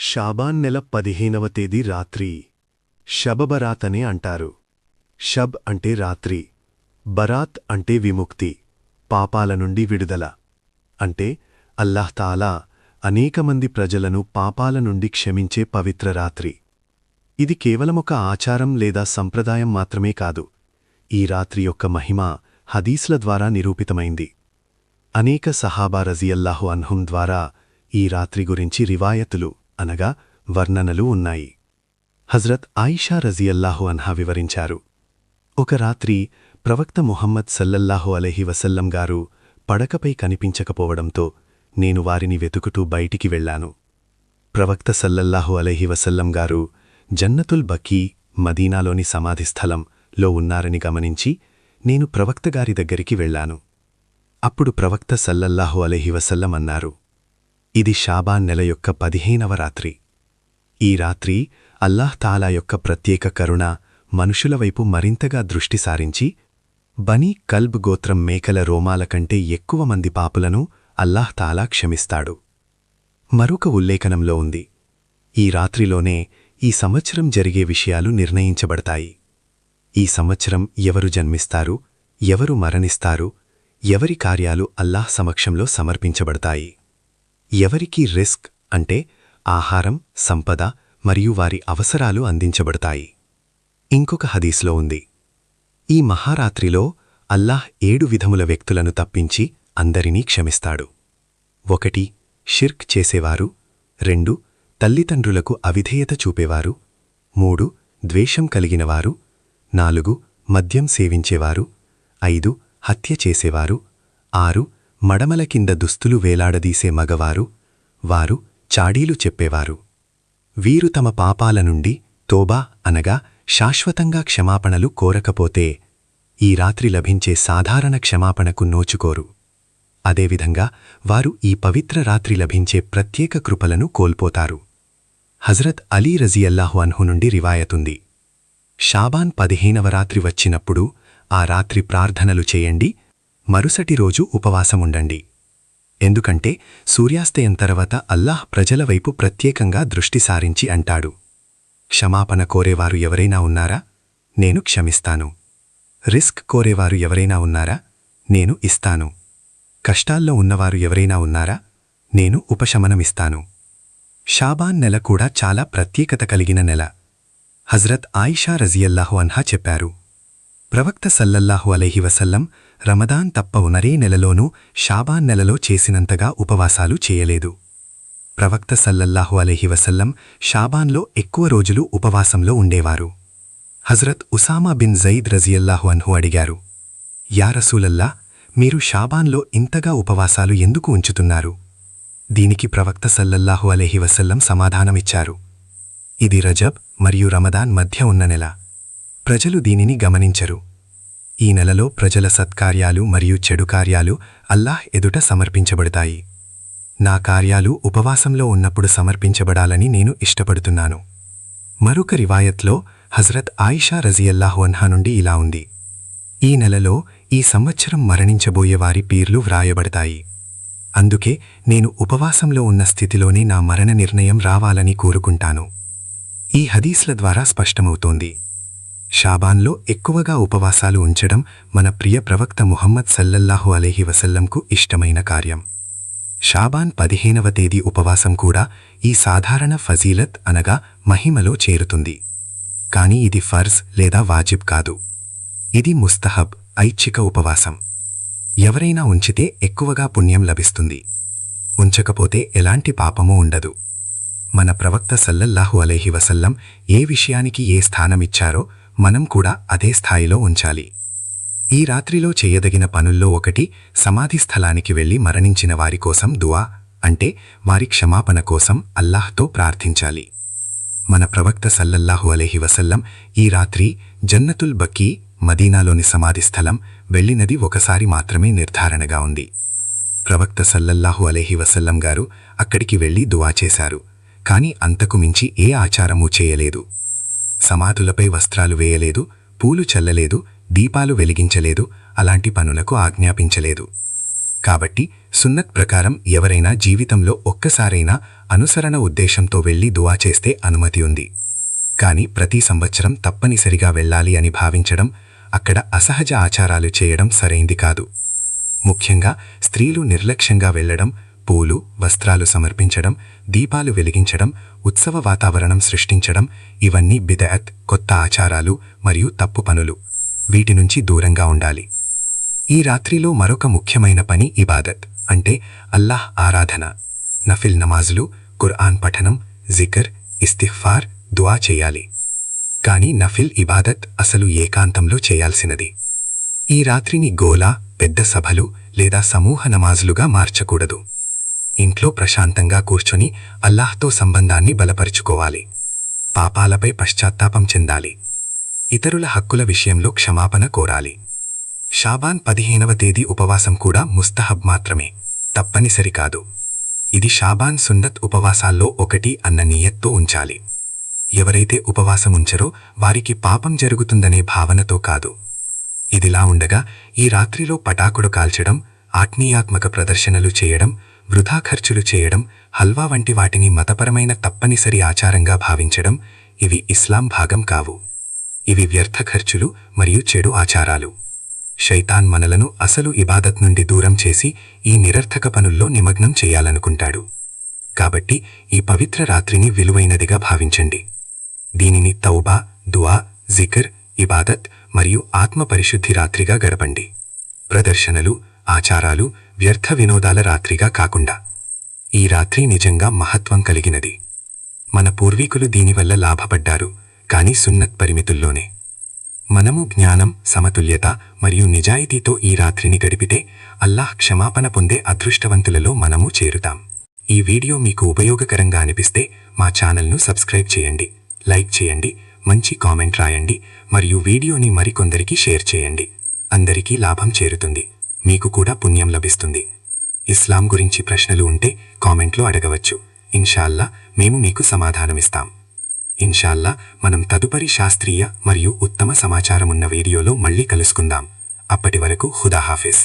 Shaban నెల 15వ తేదీ రాత్రి షబబరాత్ అనే అంటారు. షబ్ అంటే రాత్రి, బరాత్ అంటే విముక్తి, పాపాల నుండి విడుదల. అంటే అల్లాహ్ తాలా అనేకమంది ప్రజలను పాపాల నుండి క్షమించే పవిత్ర రాత్రి. ఇది కేవలమొక ఆచారం లేదా సంప్రదాయం మాత్రమే కాదు. ఈ రాత్రి యొక్క మహిమ హదీస్ల ద్వారా నిరూపితమైంది. అనేక సహాబా రజియల్లాహు అన్హుం ద్వారా ఈ రాత్రి గురించి రివాయతులు అనగా వర్ణనలు ఉన్నాయి. హజ్రత్ ఆయిషా రజియల్లాహు అన్హా వివరించారు, ఒక రాత్రి ప్రవక్త ముహమ్మద్ సల్లల్లాహు అలైహి వసల్లం గారు పడకపై కనిపించకపోవడంతో నేను వారిని వెతుకుతూ బయటికి వెళ్లాను. ప్రవక్త సల్లల్లాహు అలైహి వసల్లం గారు జన్నతుల్ బకీ మదీనాలోని సమాధిస్థలంలో ఉన్నారని గమనించి నేను ప్రవక్తగారి దగ్గరికి వెళ్లాను. అప్పుడు ప్రవక్త సల్లల్లాహు అలైహి వసల్లం అన్నారు, ఇది షాబాన్ నెల యొక్క 15వ రాత్రి. ఈ రాత్రి అల్లాహ్ తాలా యొక్క ప్రత్యేక కరుణ మనుషుల వైపు మరింతగా దృష్టి సారించి బనీ కల్బ్ గోత్రం మేకల రోమాల కంటే ఎక్కువ మంది పాపులను అల్లాహ్ తాలా క్షమిస్తాడు. మరొక ఉల్లేఖనంలో ఉంది, ఈ రాత్రిలోనే ఈ సంవత్సరం జరిగే విషయాలు నిర్ణయించబడతాయి. ఈ సంవత్సరం ఎవరు జన్మిస్తారు, ఎవరు మరణిస్తారు, ఎవరి కార్యాలు అల్లాహ్ సమక్షంలో సమర్పించబడతాయి, ఎవరికి రిస్క్ అంటే ఆహారం, సంపద మరియు వారి అవసరాలు అందించబడతాయి. ఇంకొక హదీస్లో ఉంది, ఈ మహారాత్రిలో అల్లాహ్ 7 విధముల వ్యక్తులను తప్పించి అందరినీ క్షమిస్తాడు. 1 షిర్క్ చేసేవారు, 2 తల్లిదండ్రులకు అవిధేయత చూపేవారు, 3 ద్వేషం కలిగినవారు, 4 మద్యం సేవించేవారు, 5 హత్య చేసేవారు, 6 మడమల కింద దుస్తులు వేలాడదీసే మగవారు, వారు చాడీలు చెప్పేవారు. వీరు తమ పాపాల నుండి తోబా అనగా శాశ్వతంగా క్షమాపణలు కోరకపోతే ఈ రాత్రి లభించే సాధారణ క్షమాపణకు నోచుకోరు. అదేవిధంగా వారు ఈ పవిత్ర రాత్రి లభించే ప్రత్యేక కృపలను కోల్పోతారు. హజ్రత్ అలీ రజియల్లాహు అన్హు నుండి రివాయతుంది, షాబాన్ 15వ రాత్రి వచ్చినప్పుడు ఆ రాత్రి ప్రార్థనలు చేయండి, మరుసటి రోజు ఉపవాసముండండి. ఎందుకంటే సూర్యాస్తయం తర్వాత అల్లాహ్ ప్రజల వైపు ప్రత్యేకంగా దృష్టి సారించి అంటాడు, క్షమాపణ కోరేవారు ఎవరైనా ఉన్నారా, నేను క్షమిస్తాను. రిస్క్ కోరేవారు ఎవరైనా ఉన్నారా, నేను ఇస్తాను. కష్టాల్లో ఉన్నవారు ఎవరైనా ఉన్నారా, నేను ఉపశమనమిస్తాను. షాబాన్ నెల కూడా చాలా ప్రత్యేకత కలిగిన నెల. హజ్రత్ ఆయిషా రజియల్లాహు అన్హా చెప్పారు, ప్రవక్త సల్లల్లాహు అలైహి వసల్లం రమదాన్ తప్ప మరే నెలలోనూ షాబాన్ నెలలో చేసినంతగా ఉపవాసాలు చేయలేదు. ప్రవక్త సల్లల్లాహు అలైహి వసల్లం షాబాన్లో ఎక్కువ రోజులు ఉపవాసంలో ఉండేవారు. హజ్రత్ ఉసామా బిన్ జైద్ రజియల్లాహు అన్హు అడిగారు, యా రసూలల్లా, మీరు షాబాన్లో ఇంతగా ఉపవాసాలు ఎందుకు ఉంచుతున్నారు? దీనికి ప్రవక్త సల్లల్లాహు అలైహి వసల్లం సమాధానమిచ్చారు, ఇది రజబ్ మరియు రమదాన్ మధ్య ఉన్న నెల. ప్రజలు దీనిని గమనించరు. ఈ నెలలో ప్రజల సత్కార్యాలు మరియు చెడు కార్యాలు అల్లాహ్ ఎదుట సమర్పించబడతాయి. నా కార్యాలు ఉపవాసంలో ఉన్నప్పుడు సమర్పించబడాలని నేను ఇష్టపడుతున్నాను. మరొక రివాయత్లో హజ్రత్ ఆయిషా రజియల్లాహు అన్హా నుండి ఇలా ఉంది, ఈ నెలలో ఈ సంవత్సరం మరణించబోయే వారి పేర్లు వ్రాయబడతాయి. అందుకే నేను ఉపవాసంలో ఉన్న స్థితిలోనే నా మరణ నిర్ణయం రావాలని కోరుకుంటాను. ఈ హదీస్ల ద్వారా స్పష్టమవుతోంది, షాబాన్లో ఎక్కువగా ఉపవాసాలు ఉంచడం మన ప్రియ ప్రవక్త ముహమ్మద్ సల్లల్లాహు అలైహి వసల్లంకు ఇష్టమైన కార్యం. షాబాన్ 15వ తేదీ ఉపవాసం కూడా ఈ సాధారణ ఫజీలత్ అనగా మహిమలో చేరుతుంది. కానీ ఇది ఫర్జ్ లేదా వాజిబ్ కాదు. ఇది ముస్తహబ్ ఐచ్ఛిక ఉపవాసం. ఎవరైనా ఉంచితే ఎక్కువగా పుణ్యం లభిస్తుంది, ఉంచకపోతే ఎలాంటి పాపమూ ఉండదు. మన ప్రవక్త సల్లల్లాహు అలైహి వసల్లం ఏ విషయానికి ఏ స్థానమిచ్చారో మనం కూడా అదే స్థాయిలో ఉంచాలి. ఈ రాత్రిలో చేయదగిన పనుల్లో 1 సమాధి స్థలానికి వెళ్లి మరణించిన వారి కోసం దుఆ అంటే వారి క్షమాపణ కోసం అల్లాహ్తో ప్రార్థించాలి. మన ప్రవక్త సల్లల్లాహు అలైహి వసల్లం ఈ రాత్రి జన్నతుల్ బకీ మదీనాలోని సమాధిస్థలం వెళ్లినది ఒకసారి మాత్రమే నిర్ధారణగా ఉంది. ప్రవక్త సల్లల్లాహు అలైహి వసల్లం గారు అక్కడికి వెళ్లి దుఆ చేశారు, కాని అంతకు మించి ఏ ఆచారమూ చేయలేదు. సమాధులపై వస్త్రాలు వేయలేదు, పూలు చల్లలేదు, దీపాలు వెలిగించలేదు, అలాంటి పనులకు ఆజ్ఞాపించలేదు. కాబట్టి సున్నత్ ప్రకారం ఎవరైనా జీవితంలో ఒక్కసారైనా అనుసరణ ఉద్దేశంతో వెళ్లి దువా చేస్తే అనుమతి ఉంది. కాని ప్రతి సంవత్సరం తప్పనిసరిగా వెళ్ళాలి అని భావించడం, అక్కడ అసహజ ఆచారాలు చేయడం సరైంది కాదు. ముఖ్యంగా స్త్రీలు నిర్లక్ష్యంగా వెళ్లడం, పూలు, వస్త్రాలు సమర్పించడం, దీపాలు వెలిగించడం, ఉత్సవ వాతావరణం సృష్టించడం ఇవన్నీ బిదఅత్, కొత్త ఆచారాలు మరియు తప్పు పనులు. వీటి నుంచి దూరంగా ఉండాలి. ఈ రాత్రిలో మరొక ముఖ్యమైన పని ఇబాదత్ అంటే అల్లాహ్ ఆరాధన. నఫిల్ నమాజులు, ఖుర్ఆన్ పఠనం, జికర్, ఇస్తిగ్ఫార్, దుఆ చేయాలి. కాని నఫిల్ ఇబాదత్ అసలు ఏకాంతంలో చేయాల్సినది. ఈ రాత్రిని గోలా, పెద్ద సభలు లేదా సమూహ నమాజులుగా మార్చకూడదు. ఇంట్లో ప్రశాంతంగా కూర్చొని అల్లాహ్తో సంబంధాన్ని బలపరుచుకోవాలి. పాపాలపై పశ్చాత్తాపం చెందాలి. ఇతరుల హక్కుల విషయంలో క్షమాపణ కోరాలి. షాబాన్ 15వ తేదీ ఉపవాసం కూడా ముస్తహబ్ మాత్రమే, తప్పనిసరి కాదు. ఇది షాబాన్ సున్నత్ ఉపవాసాల్లో ఒకటి అన్న నియత్తో ఉంచాలి. ఎవరైతే ఉపవాసం ఉంచరో వారికి పాపం జరుగుతుందనే భావనతో కాదు. ఇదిలా ఉండగా ఈ రాత్రిలో పటాకుడు కాల్చడం, ఆత్మీయాత్మక ప్రదర్శనలు చేయడం, వృధా ఖర్చులు చేయడం, హల్వా వంటి వాటిని మతపరమైన తప్పనిసరి ఆచారంగా భావించడం ఇవి ఇస్లాం భాగం కావు. ఇవి వ్యర్థ ఖర్చులు మరియు చెడు ఆచారాలు. శైతాన్ మనలను అసలు ఇబాదత్ నుండి దూరం చేసి ఈ నిరర్థక పనుల్లో నిమగ్నం చేయాలనుకుంటాడు. కాబట్టి ఈ పవిత్ర రాత్రిని విలువైనదిగా భావించండి. దీనిని తౌబా, దుఆ, జికర్, ఇబాదత్ మరియు ఆత్మ పరిశుద్ధి రాత్రిగా గడపండి. ప్రదర్శనలు, ఆచారాలు, వ్యర్థ వినోదాల రాత్రిగా కాకుండా. ఈ రాత్రి నిజంగా మహత్వం కలిగినది. మన పూర్వీకులు దీనివల్ల లాభపడ్డారు, కాని సున్నత్ పరిమితుల్లోనే. మనము జ్ఞానం, సమతుల్యత మరియు నిజాయితీతో ఈ రాత్రిని గడిపితే అల్లాహ్ క్షమాపణ పొందే అదృష్టవంతులలో మనము చేరుతాం. ఈ వీడియో మీకు ఉపయోగకరంగా అనిపిస్తే మా ఛానల్ను సబ్స్క్రైబ్ చేయండి, లైక్ చేయండి, మంచి కామెంట్ రాయండి మరియు వీడియోని మరికొందరికి షేర్ చేయండి. అందరికీ లాభం చేరుతుంది, మీకు కూడా పుణ్యం లభిస్తుంది. ఇస్లాం గురించి ప్రశ్నలు ఉంటే కామెంట్లో అడగవచ్చు. ఇన్షాల్లా మేము మీకు సమాధానమిస్తాం. ఇన్షాల్లా మనం తదుపరి శాస్త్రీయ మరియు ఉత్తమ సమాచారమున్న వీడియోలో మళ్ళీ కలుసుకుందాం. అప్పటి వరకు ఖుదాహాఫిజ్.